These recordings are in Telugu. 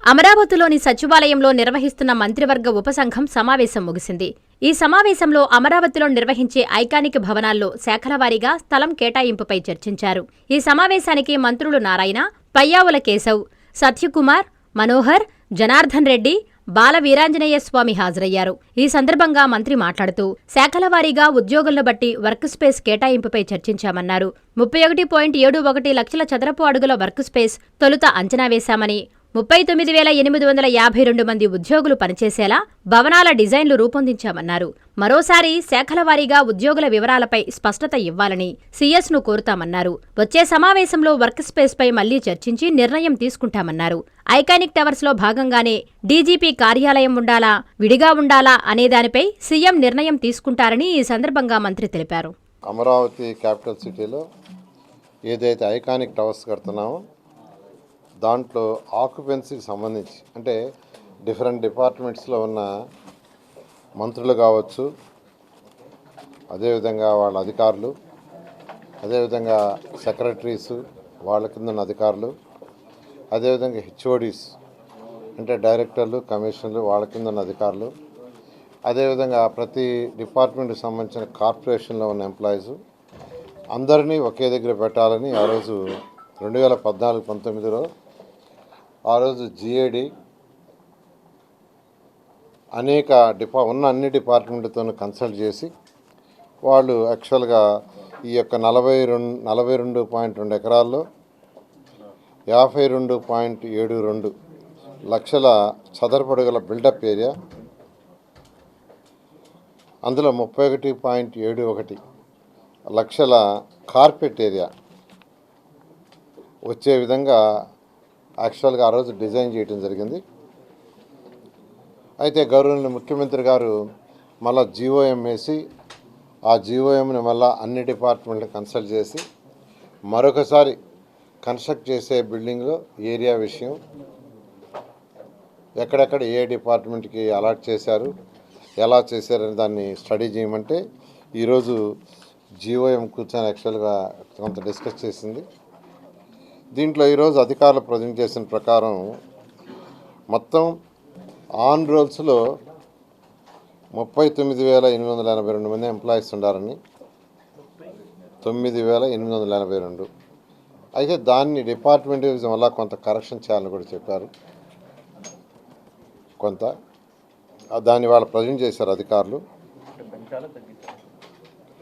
అమరావతిలోని సచివాలయంలో నిర్వహిస్తున్న మంత్రివర్గ ఉపసంఘం సమావేశం ముగిసింది. ఈ సమావేశంలో అమరావతిలో నిర్వహించే ఐకానిక్ భవనాల్లో శాఖల వారీగా స్థలం కేటాయింపుపై చర్చించారు. ఈ సమావేశానికి మంత్రులు నారాయణ, పయ్యావుల కేశవ్, సత్యకుమార్, మనోహర్, జనార్దన్ రెడ్డి, బాల వీరాంజనేయ స్వామి హాజరయ్యారు. ఈ సందర్భంగా మంత్రి మాట్లాడుతూ శాఖల వారీగా ఉద్యోగులను బట్టి వర్క్ స్పేస్ కేటాయింపుపై చర్చించామన్నారు. 31.71 లక్షల చదరపు అడుగుల వర్క్ స్పేస్ తొలుత అంచనా వేశామని, 39,852 మంది ఉద్యోగులు పనిచేసేలా భవనాల డిజైన్లు రూపొందించామన్నారు. మరోసారి శాఖల వారీగా ఉద్యోగుల వివరాలపై స్పష్టత ఇవ్వాలని సీఎస్ను కోరుతామన్నారు. వచ్చే సమావేశంలో వర్క్ స్పేస్పై మళ్లీ చర్చించి నిర్ణయం తీసుకుంటామన్నారు. ఐకానిక్ టవర్స్లో భాగంగానే డీజీపీ కార్యాలయం ఉండాలా, విడిగా ఉండాలా అనేదానిపై సీఎం నిర్ణయం తీసుకుంటారని ఈ సందర్భంగా మంత్రి తెలిపారు. అమరావతి క్యాపిటల్ సిటీలో ఏదైతే ఐకానిక్ టవర్స్ కడుతున్నామో దాంట్లో ఆక్యుపెన్సీకి సంబంధించి అంటే డిఫరెంట్ డిపార్ట్మెంట్స్లో ఉన్న మంత్రులు కావచ్చు, అదేవిధంగా వాళ్ళ అధికారులు, అదేవిధంగా సెక్రటరీసు వాళ్ళ కింద ఉన్న అధికారులు, అదేవిధంగా హెచ్ఓడీస్ అంటే డైరెక్టర్లు, కమిషనర్లు వాళ్ళ కింద ఉన్న అధికారులు, అదేవిధంగా ప్రతి డిపార్ట్మెంట్కి సంబంధించిన కార్పొరేషన్లో ఉన్న ఎంప్లాయీస్ అందరినీ ఒకే దగ్గర పెట్టాలని ఆ రోజు 2014-19లో ఆ రోజు జిఏడి అనేక ఉన్న అన్ని డిపార్ట్మెంట్తో కన్సల్ట్ చేసి వాళ్ళు యాక్చువల్గా ఈ యొక్క 42.2 ఎకరాల్లో 52.72 లక్షల చదరపు అడుగుల బిల్డప్ ఏరియా, అందులో 31.71 లక్షల కార్పెట్ ఏరియా వచ్చే విధంగా యాక్చువల్గా ఆ రోజు డిజైన్ చేయడం జరిగింది. అయితే గౌరవనీయ ముఖ్యమంత్రి గారు మళ్ళీ జీఓఎం వేసి ఆ జీఓఎంని మళ్ళీ అన్ని డిపార్ట్మెంట్లు కన్సల్ట్ చేసి మరొకసారి కన్స్ట్రక్ట్ చేసే బిల్డింగ్లో ఏరియా విషయం ఎక్కడెక్కడ ఏ డిపార్ట్మెంట్కి అలాట్ చేశారు, ఎలా చేశారని దాన్ని స్టడీ చేయమంటే ఈరోజు జీఓఎం కూర్చొని యాక్చువల్గా కొంత డిస్కస్ చేసింది. దీంట్లో ఈరోజు అధికారులు ప్రజెంట్ చేసిన ప్రకారం మొత్తం ఆన్ రోల్స్లో 39,882 మంది ఎంప్లాయీస్ ఉండారని, 9,882. అయితే దాన్ని డిపార్ట్మెంట్ వల్ల కొంత కరెక్షన్ చేయాలని కూడా చెప్పారు. కొంత దాన్ని వాళ్ళు ప్రజెంట్ చేశారు అధికారులు,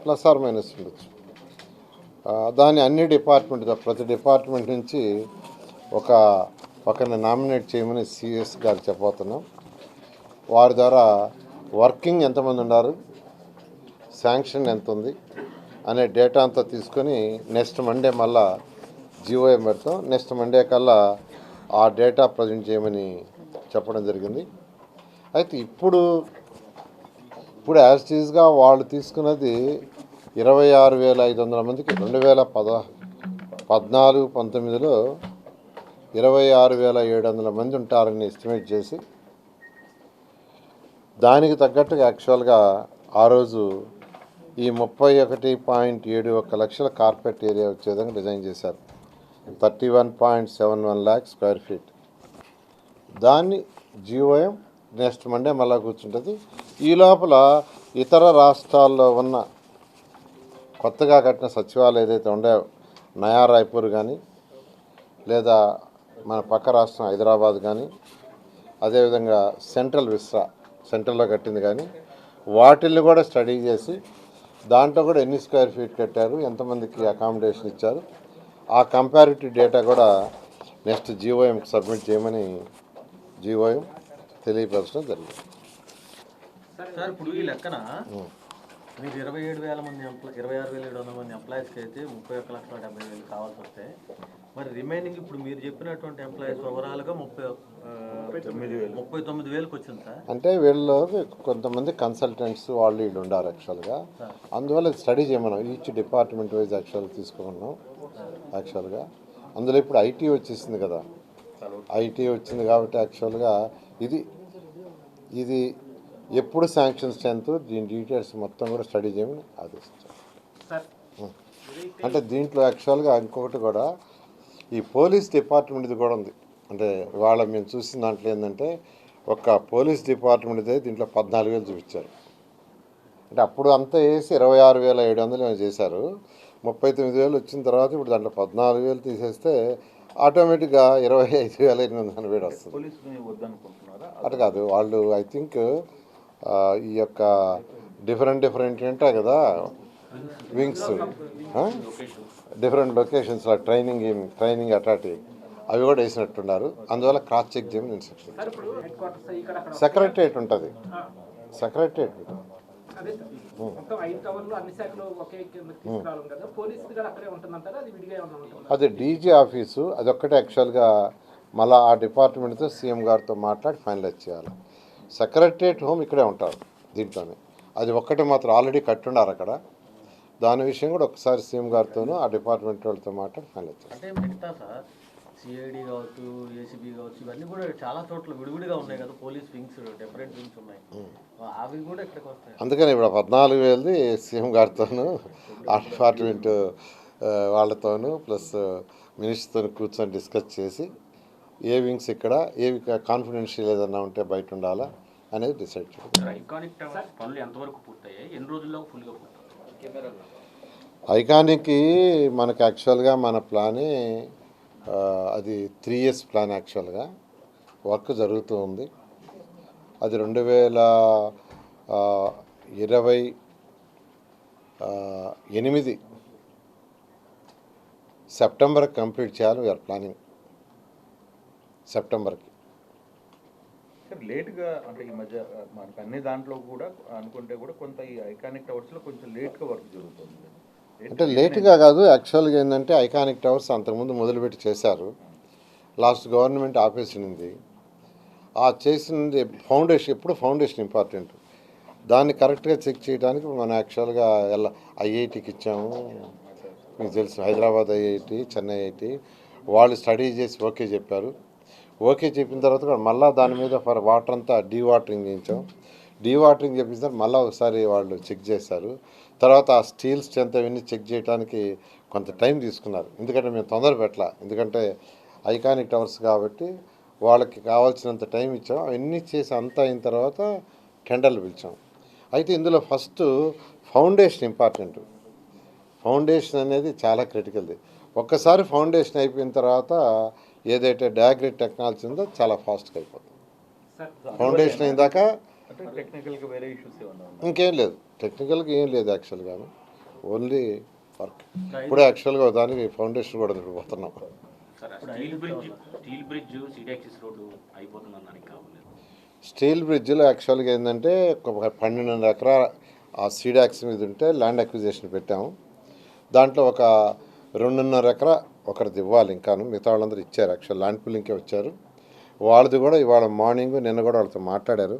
ప్లస్ ఆర్ మైనస్ ఉండొచ్చు. దాన్ని అన్ని ప్రతి డిపార్ట్మెంట్ నుంచి ఒకరిని నామినేట్ చేయమని సిఎస్ గారు చెప్పబోతున్నాం. వారి ద్వారా వర్కింగ్ ఎంతమంది ఉన్నారు, శాంక్షన్ ఎంత ఉంది అనే డేటా అంతా తీసుకొని నెక్స్ట్ మండే మళ్ళా జీఓఎం పెడతాం. నెక్స్ట్ మండే కల్లా ఆ డేటా ప్రజెంట్ చేయమని చెప్పడం జరిగింది. అయితే ఇప్పుడు యాజ్ టీజ్గా వాళ్ళు తీసుకున్నది 26,500 మందికి 2014-19లో 26,700 మంది ఉంటారని ఎస్టిమేట్ చేసి దానికి తగ్గట్టుగా యాక్చువల్గా ఆ రోజు ఈ 31.71 లక్షల కార్పెట్ ఏరియా వచ్చే విధంగా డిజైన్ చేశారు. 31.71 lakh స్క్వేర్ ఫీట్. దాన్ని జీఓఎం నెక్స్ట్ మండే మళ్ళీ కూర్చుంటుంది. ఈ లోపల ఇతర రాష్ట్రాల్లో ఉన్న కొత్తగా కట్టిన సచివాలయం ఏదైతే ఉండే నయా రాయ్పూర్ కానీ లేదా మన పక్క రాష్ట్రం హైదరాబాద్ కానీ అదేవిధంగా సెంట్రల్ విస్రా సెంట్రల్లో కట్టింది కానీ వాటిల్ని కూడా స్టడీ చేసి దాంట్లో కూడా ఎన్ని స్క్వేర్ ఫీట్ కట్టారు, ఎంతమందికి అకామిడేషన్ ఇచ్చారు, ఆ కంపారిటివ్ డేటా కూడా నెక్స్ట్ జీఓఎంకి సబ్మిట్ చేయమని జీఓఎం తెలియపరచడం జరిగింది. సార్ ఇప్పుడు ఈ లెక్కన మీరు 27,000 మంది 26,700 మంది ఎంప్లాయీస్కి అయితే 31,70,000 కావాల్సి వస్తే మరి రిమైనింగ్ ఇప్పుడు మీరు చెప్పినటువంటి ఎంప్లాయీస్ ఓవరాల్గా 39,000కి వచ్చింది సార్. అంటే వీళ్ళు కొంతమంది కన్సల్టెంట్స్ వాళ్ళు వీళ్ళు ఉండారు యాక్చువల్గా. అందువల్ల స్టడీ చేయమన్నాం, ఈచ్ డిపార్ట్మెంట్ వైజ్ యాక్చువల్గా తీసుకున్నాం. యాక్చువల్గా అందులో ఇప్పుడు ఐటీ వచ్చేసింది కదా, ఐటీ వచ్చింది కాబట్టి యాక్చువల్గా ఇది ఎప్పుడు శాంక్షన్ స్ట్రెంత్ దీని డీటెయిల్స్ మొత్తం కూడా స్టడీ చేయమని ఆదేశించారు. అంటే దీంట్లో యాక్చువల్గా ఇంకొకటి కూడా ఈ పోలీస్ డిపార్ట్మెంట్ది కూడా ఉంది. అంటే ఇవాళ మేము చూసిన దాంట్లో ఏంటంటే ఒక పోలీస్ డిపార్ట్మెంట్ దీంట్లో 14,000 చూపించారు. అంటే అప్పుడు అంతా వేసి 26,700 చేశారు. 39,000 వచ్చిన తర్వాత ఇప్పుడు దాంట్లో 14,000 తీసేస్తే ఆటోమేటిక్గా 25,887 వస్తుంది. అటు కాదు, వాళ్ళు ఐ థింక్ ఈ యొక్క డిఫరెంట్ ఉంటాయి కదా వింగ్స్, డిఫరెంట్ లొకేషన్స్లో ట్రైనింగ్ అటాటి అవి కూడా వేసినట్టున్నారు. అందువల్ల క్రాస్ చెక్ చేయమని ఇన్స్ట్రక్షన్. సెక్రటరియట్ ఉంటుంది, సెక్రటరియట్ అది డీజీ ఆఫీసు. అదొక్కటే యాక్చువల్గా మళ్ళీ ఆ డిపార్ట్మెంట్తో సీఎం గారితో మాట్లాడి ఫైనలైజ్ చేయాలి. సెక్రటరియట్ హోమ్ ఇక్కడే ఉంటారు దీంట్లోనే. అది ఒక్కటే మాత్రం ఆల్రెడీ కట్టున్నారు అక్కడ. దాని విషయం కూడా ఒకసారి సీఎం గారితోనూ ఆ డిపార్ట్మెంట్ వాళ్ళతో మాట్లాడి ఫైనలైజ్ చేయాలి. అంటే మిగతా సార్ సిఐడి కావచ్చు, ఏసీబీ కావచ్చు, ఇవన్నీ కూడా చాలా చోట్ల విడివిడిగా ఉన్నాయి కదా, పోలీస్ వింగ్స్ డిఫరెంట్ వింగ్స్ ఉన్నాయి, అవి కూడా ఇక్కడికి వస్తాయి. అందుకని ఇప్పుడు 14,000 సీఎం గారితోనూ ఆ డిపార్ట్మెంట్ వాళ్ళతోనూ ప్లస్ మినిస్టర్తో కూర్చొని డిస్కస్ చేసి ఏ వింగ్స్ ఇక్కడ ఏవి కాన్ఫిడెన్షియల్ ఏదన్నా ఉంటే బయట ఉండాలా అనేది డిసైడ్ చేయాలి. ఐకానిక్ మనకు యాక్చువల్గా మన ప్లానే అది 3 years ప్లాన్. యాక్చువల్గా వర్క్ జరుగుతూ ఉంది. అది 2028 సెప్టెంబర్కి కంప్లీట్ చేయాలి. వీఆర్ ప్లానింగ్ సెప్టెంబర్కి. లేట్గా అంటే ఈ మధ్య మనకు అన్ని దాంట్లో కూడా అనుకుంటే కూడా కొంత ఈ ఐకానిక్ టవర్స్లో కొంచెం లేట్గా వర్క్ జరుగుతుంది. అంటే లేట్గా కాదు, యాక్చువల్గా ఏంటంటే ఐకానిక్ టవర్స్ అంతకుముందు మొదలుపెట్టి చేశారు. లాస్ట్ గవర్నమెంట్ ఆపేసింది. ఆ చేసింది ఫౌండేషన్, ఎప్పుడు ఫౌండేషన్ ఇంపార్టెంట్. దాన్ని కరెక్ట్గా చెక్ చేయడానికి మనం యాక్చువల్గా ఐఐటికి ఇచ్చాము. మీకు తెలుసు హైదరాబాద్ ఐఐటి, చెన్నై ఐఐటి వాళ్ళు స్టడీ చేసి ఓకే చెప్పారు. ఓకే చెప్పిన తర్వాత కూడా మళ్ళీ దాని మీద ఫర్ వాటర్ అంతా డీవాటరింగ్ చేయించాం. డీవాటరింగ్ చేపించారు, మళ్ళీ ఒకసారి వాళ్ళు చెక్ చేశారు. తర్వాత ఆ స్టీల్ స్ట్రెంత్ అవన్నీ చెక్ చేయడానికి కొంత టైం తీసుకున్నారు. ఎందుకంటే మేము తొందర పెట్టాల, ఎందుకంటే ఐకానిక్ టవర్స్ కాబట్టి వాళ్ళకి కావాల్సినంత టైం ఇచ్చాం. అవన్నీ చేసి అంతా అయిన తర్వాత టెండర్లు పిలిచాం. అయితే ఇందులో ఫస్ట్ ఫౌండేషన్ ఇంపార్టెంట్. ఫౌండేషన్ అనేది చాలా క్రిటికల్ది. ఒక్కసారి ఫౌండేషన్ అయిపోయిన తర్వాత ఏదైతే డయాగ్రిడ్ టెక్నాలజీ ఉందో చాలా ఫాస్ట్గా అయిపోతుంది. ఫౌండేషన్ అయిందాక టెక్నికల్గా వేరే ఇష్యూస్ ఏమన్నా ఇంకేం లేదు, టెక్నికల్గా ఏం లేదు యాక్చువల్గా, ఓన్లీ వర్క్. ఇప్పుడు యాక్చువల్గా దానికి ఫౌండేషన్ కూడా పోతున్నాం. స్టీల్ బ్రిడ్జ్లో యాక్చువల్గా ఏంటంటే ఒక 12.5 ఎకరాల ఆ సీడాక్స్ మీద ఉంటే ల్యాండ్ అక్విజిషన్ పెట్టాము. దాంట్లో ఒక 2.5 ఎకరా ఒకరిది ఇవ్వాలి, ఇంకాను మిగతా వాళ్ళందరూ ఇచ్చారు. యాక్చువల్ ల్యాండ్ పుల్లింగ్కే వచ్చారు. వాళ్ళది కూడా ఇవాళ మార్నింగ్ నిన్న కూడా వాళ్ళతో మాట్లాడారు.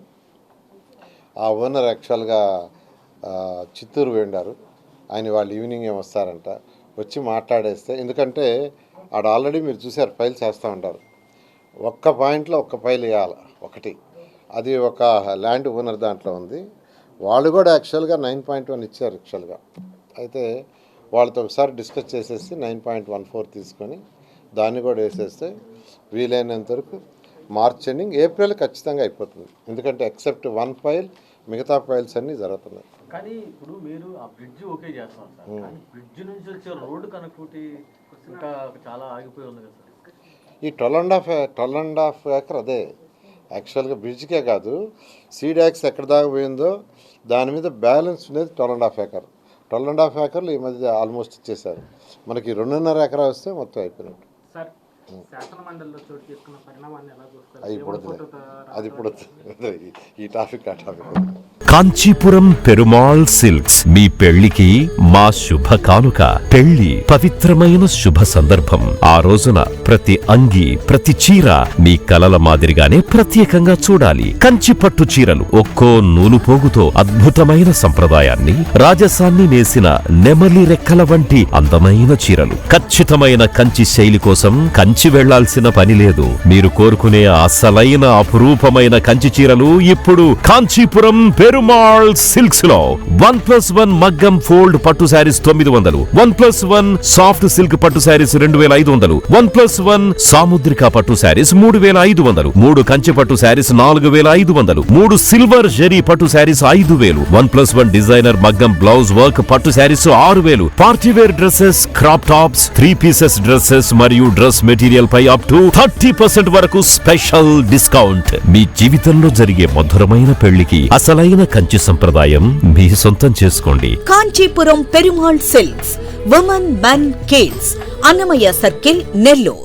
ఆ ఓనర్ యాక్చువల్గా చిత్తూరు వెళ్ళారు. ఆయన వాళ్ళు ఈవినింగ్ ఏమి వస్తారంట, వచ్చి మాట్లాడేస్తే, ఎందుకంటే ఆడ ఆల్రెడీ మీరు చూసారు ఫైల్స్ వేస్తూ ఉంటారు. ఒక్క పాయింట్లో ఒక్క ఫైల్ వేయాలి ఒకటి, అది ఒక ల్యాండ్ ఓనర్ దాంట్లో ఉంది. వాళ్ళు కూడా యాక్చువల్గా 9.1 ఇచ్చారు యాక్చువల్గా. అయితే వాళ్ళతో ఒకసారి డిస్కస్ చేసేసి 9.14 తీసుకొని దాన్ని కూడా వేసేస్తే వీలైనంత వరకు మార్చ్ ఎండింగ్ ఏప్రిల్ ఖచ్చితంగా అయిపోతుంది. ఎందుకంటే ఎక్సెప్ట్ 1 ఫైల్ మిగతా ఫైల్స్ అన్నీ జరుగుతున్నాయి. కానీ ఇప్పుడు మీరు ఆ బ్రిడ్జ్ ఓకే చేస్తున్నారు సార్, కానీ బ్రిడ్జ్ నుంచి వచ్చే రోడ్డు కనెక్టివిటీ ఇంకా చాలా ఆగిపోయి ఉంది కదా సార్. ఈ 12.5 ఎకర్ అదే యాక్చువల్గా బ్రిడ్జ్కే కాదు, సీడాక్స్ ఎక్కడ దాకా పోయిందో దాని మీద బ్యాలెన్స్ ఉండేది 12.5 ఎకర్. 12.5 ఎకర్లు ఈ మధ్య ఆల్మోస్ట్ ఇచ్చేసారు. మనకి 2.5 ఎకరా వస్తే మొత్తం అయిపోయినట్టు. అది ఇప్పుడు ఈ టాపిక్ ఆ టాపిక్. కాంచీపురం పెరుమాళ్ సిల్క్స్ మీ పెళ్లికి మా శుభ కానుక. పెళ్లి పవిత్రమైన శుభ సందర్భం. ఆ రోజున ప్రతి అంగి, ప్రతి చీర మీ కలల మాదిరిగానే ప్రత్యేకంగా చూడాలి. కంచి పట్టు చీరలు ఒక్కో నూలు పోగుతో అద్భుతమైన సంప్రదాయాన్ని, రాజసాన్ని నేసిన నెమలి రెక్కల వంటి అందమైన చీరలు. ఖచ్చితమైన కంచి శైలి కోసం కంచి వెళ్లాల్సిన పని లేదు. మీరు కోరుకునే అసలైన అపురూపమైన కంచి చీరలు ఇప్పుడు కాంచీపురం పెరుమాళ్ పెరుమాళ్ సిల్క్స్ లో 1+1 మగ్గం ఫోల్డ్ పట్టు శారీస్ 900, 1+1 సాఫ్ట్ సిల్క్ పట్టు శారీస్ 2500, 1+1 సాముద్రిక పట్టు శారీస్ 3500, 3 కంచె పట్టు శారీస్ 4500, 3 సిల్వర్ జరీ పట్టు శారీస్ 5000, 1+1 డిజైనర్ మగ్గం బ్లౌజ్ వర్క్ పట్టు saris 6000, partywear dresses, crop tops, 3 pieces dresses మరియు డ్రెస్ మెటీరియల్ పై అప్ టు 30% వరకు స్పెషల్ డిస్కౌంట్. మీ జీవితంలో జరిగే మధురమైన పెళ్లికి అసలైన కంచి సంప్రదాయం మీ సొంతం చేసుకోండి. Kanchipuram Perumal silks, women, men, kids, Annamayya circle, Nellore.